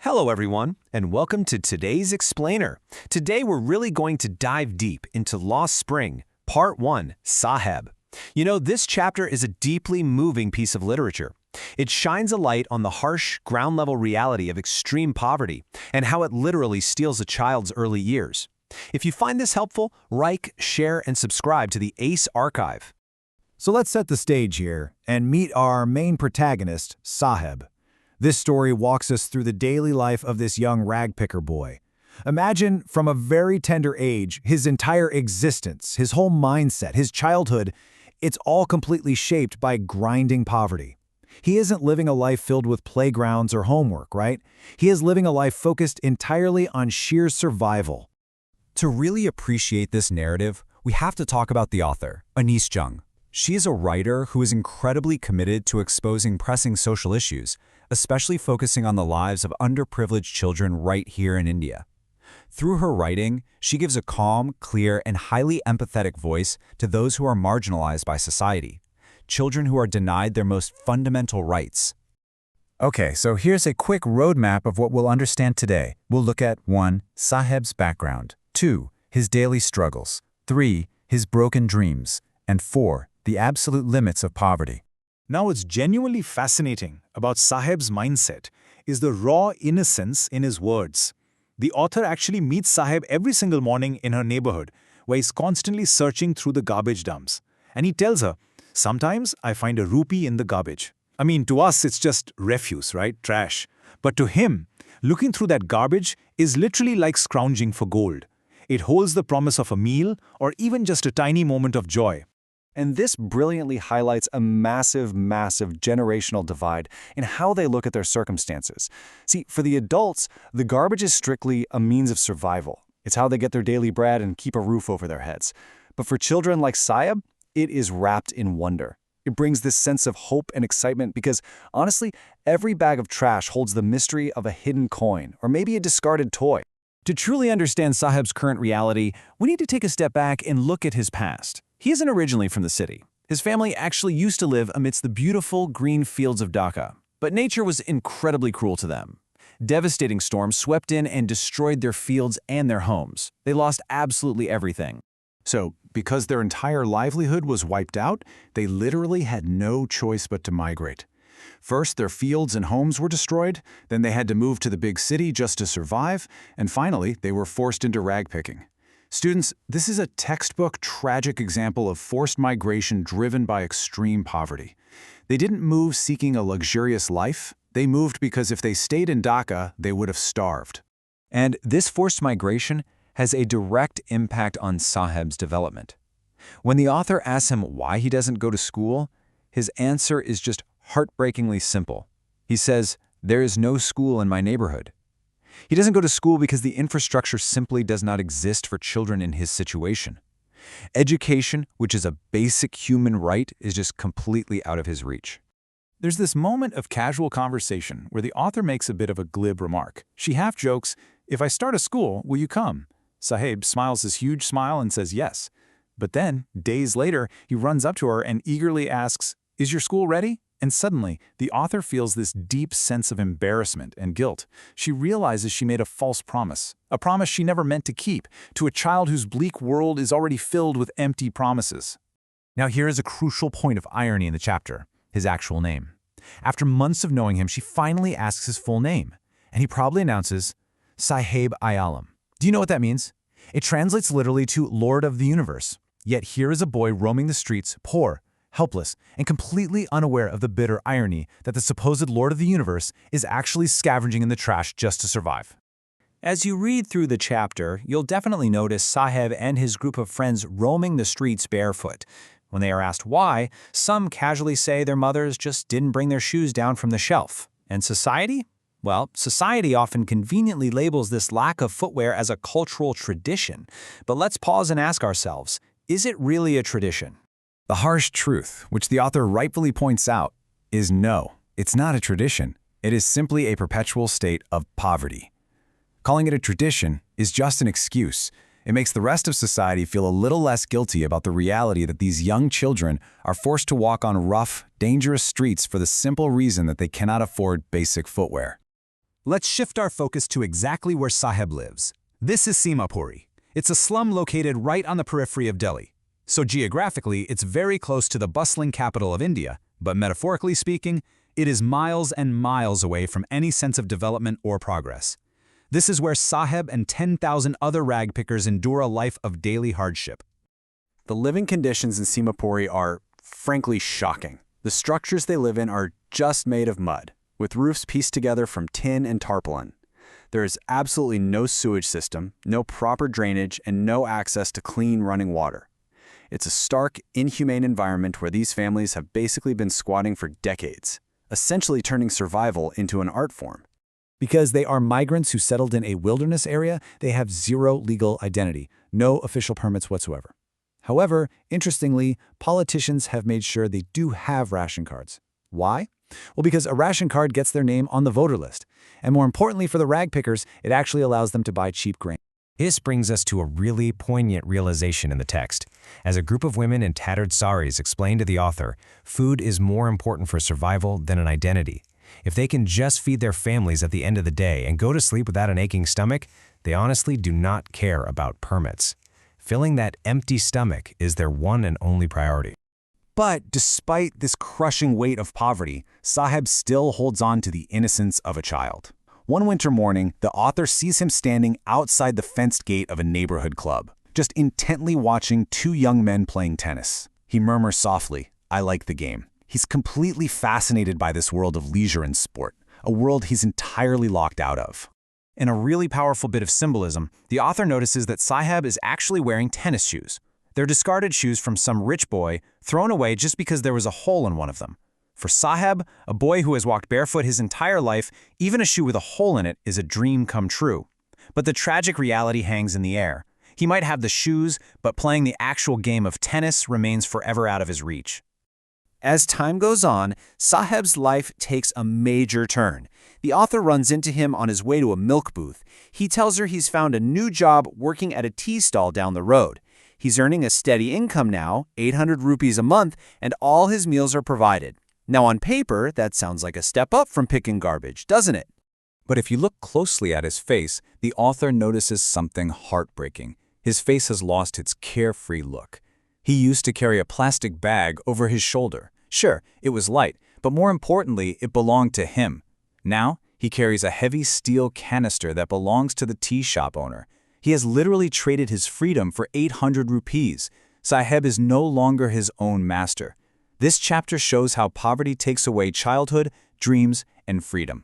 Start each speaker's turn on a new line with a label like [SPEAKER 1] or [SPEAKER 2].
[SPEAKER 1] Hello everyone, and welcome to today's Explainer. Today we're really going to dive deep into Lost Spring, Part 1, Saheb. You know, this chapter is a deeply moving piece of literature. It shines a light on the harsh, ground-level reality of extreme poverty and how it literally steals a child's early years. If you find this helpful, like, share, and subscribe to the ACE Archive.
[SPEAKER 2] So let's set the stage here and meet our main protagonist, Saheb. This story walks us through the daily life of this young ragpicker boy. Imagine, from a very tender age, his entire existence, his whole mindset, his childhood, it's all completely shaped by grinding poverty. He isn't living a life filled with playgrounds or homework, right? He is living a life focused entirely on sheer survival.
[SPEAKER 3] To really appreciate this narrative, we have to talk about the author, Anis Jung. She is a writer who is incredibly committed to exposing pressing social issues, especially focusing on the lives of underprivileged children right here in India. Through her writing, she gives a calm, clear, and highly empathetic voice to those who are marginalized by society, children who are denied their most fundamental rights.
[SPEAKER 2] Okay, so here's a quick roadmap of what we'll understand today. We'll look at 1. Saheb's background, 2. His daily struggles, 3. His broken dreams, and 4. The absolute limits of poverty.
[SPEAKER 4] Now, what's genuinely fascinating about Saheb's mindset is the raw innocence in his words. The author actually meets Saheb every single morning in her neighborhood, where he's constantly searching through the garbage dumps. And he tells her, "Sometimes I find a rupee in the garbage." I mean, to us, it's just refuse, right? Trash. But to him, looking through that garbage is literally like scrounging for gold. It holds the promise of a meal or even just a tiny moment of joy.
[SPEAKER 5] And this brilliantly highlights a massive generational divide in how they look at their circumstances. See, for the adults, the garbage is strictly a means of survival. It's how they get their daily bread and keep a roof over their heads. But for children like Saheb, it is wrapped in wonder. It brings this sense of hope and excitement because, honestly, every bag of trash holds the mystery of a hidden coin or maybe a discarded toy.
[SPEAKER 1] To truly understand Saheb's current reality, we need to take a step back and look at his past. He isn't originally from the city. His family actually used to live amidst the beautiful green fields of Dhaka, but nature was incredibly cruel to them. Devastating storms swept in and destroyed their fields and their homes. They lost absolutely everything.
[SPEAKER 6] So, because their entire livelihood was wiped out, they literally had no choice but to migrate. First, their fields and homes were destroyed, then they had to move to the big city just to survive, and finally, they were forced into ragpicking. Students, this is a textbook tragic example of forced migration driven by extreme poverty. They didn't move seeking a luxurious life. They moved because if they stayed in Dhaka, they would have starved.
[SPEAKER 3] And this forced migration has a direct impact on Saheb's development. When the author asks him why he doesn't go to school, his answer is just heartbreakingly simple. He says, "There is no school in my neighborhood." He doesn't go to school because the infrastructure simply does not exist for children in his situation. Education, which is a basic human right, is just completely out of his reach.
[SPEAKER 4] There's this moment of casual conversation where the author makes a bit of a glib remark. She half jokes, "If I start a school, will you come?" Saheb smiles his huge smile and says yes. But then, days later, he runs up to her and eagerly asks, "Is your school ready?" And suddenly, the author feels this deep sense of embarrassment and guilt. She realizes she made a false promise, a promise she never meant to keep, to a child whose bleak world is already filled with empty promises.
[SPEAKER 1] Now here is a crucial point of irony in the chapter, his actual name. After months of knowing him, she finally asks his full name, and he probably announces, Saheb Ayalam. Do you know what that means? It translates literally to Lord of the Universe. Yet here is a boy roaming the streets, poor, helpless, and completely unaware of the bitter irony that the supposed Lord of the Universe is actually scavenging in the trash just to survive.
[SPEAKER 5] As you read through the chapter, you'll definitely notice Saheb and his group of friends roaming the streets barefoot. When they are asked why, some casually say their mothers just didn't bring their shoes down from the shelf. And society? Well, society often conveniently labels this lack of footwear as a cultural tradition. But let's pause and ask ourselves, is it really a tradition?
[SPEAKER 2] The harsh truth, which the author rightfully points out, is no, it's not a tradition. It is simply a perpetual state of poverty. Calling it a tradition is just an excuse. It makes the rest of society feel a little less guilty about the reality that these young children are forced to walk on rough, dangerous streets for the simple reason that they cannot afford basic footwear. Let's shift our focus to exactly where Saheb lives. This is Simapuri. It's a slum located right on the periphery of Delhi. So geographically, it's very close to the bustling capital of India, but metaphorically speaking, it is miles and miles away from any sense of development or progress. This is where Saheb and 10,000 other ragpickers endure a life of daily hardship.
[SPEAKER 5] The living conditions in Simapuri are, frankly, shocking. The structures they live in are just made of mud, with roofs pieced together from tin and tarpaulin. There is absolutely no sewage system, no proper drainage, and no access to clean running water. It's a stark, inhumane environment where these families have basically been squatting for decades, essentially turning survival into an art form.
[SPEAKER 2] Because they are migrants who settled in a wilderness area, they have zero legal identity, no official permits whatsoever. However, interestingly, politicians have made sure they do have ration cards. Why? Well, because a ration card gets their name on the voter list. And more importantly for the ragpickers, it actually allows them to buy cheap grain.
[SPEAKER 7] This brings us to a really poignant realization in the text. As a group of women in tattered saris explain to the author, food is more important for survival than an identity. If they can just feed their families at the end of the day and go to sleep without an aching stomach, they honestly do not care about permits. Filling that empty stomach is their one and only priority.
[SPEAKER 2] But despite this crushing weight of poverty, Saheb still holds on to the innocence of a child. One winter morning, the author sees him standing outside the fenced gate of a neighborhood club, just intently watching two young men playing tennis. He murmurs softly, "I like the game." He's completely fascinated by this world of leisure and sport, a world he's entirely locked out of.
[SPEAKER 1] In a really powerful bit of symbolism, the author notices that Saheb is actually wearing tennis shoes. They're discarded shoes from some rich boy, thrown away just because there was a hole in one of them. For Saheb, a boy who has walked barefoot his entire life, even a shoe with a hole in it is a dream come true. But the tragic reality hangs in the air. He might have the shoes, but playing the actual game of tennis remains forever out of his reach.
[SPEAKER 8] As time goes on, Saheb's life takes a major turn. The author runs into him on his way to a milk booth. He tells her he's found a new job working at a tea stall down the road. He's earning a steady income now, 800 rupees a month, and all his meals are provided. Now on paper, that sounds like a step up from picking garbage, doesn't it?
[SPEAKER 3] But if you look closely at his face, the author notices something heartbreaking. His face has lost its carefree look. He used to carry a plastic bag over his shoulder. Sure, it was light, but more importantly, it belonged to him. Now, he carries a heavy steel canister that belongs to the tea shop owner. He has literally traded his freedom for 800 rupees. Saheb is no longer his own master. This chapter shows how poverty takes away childhood, dreams, and freedom.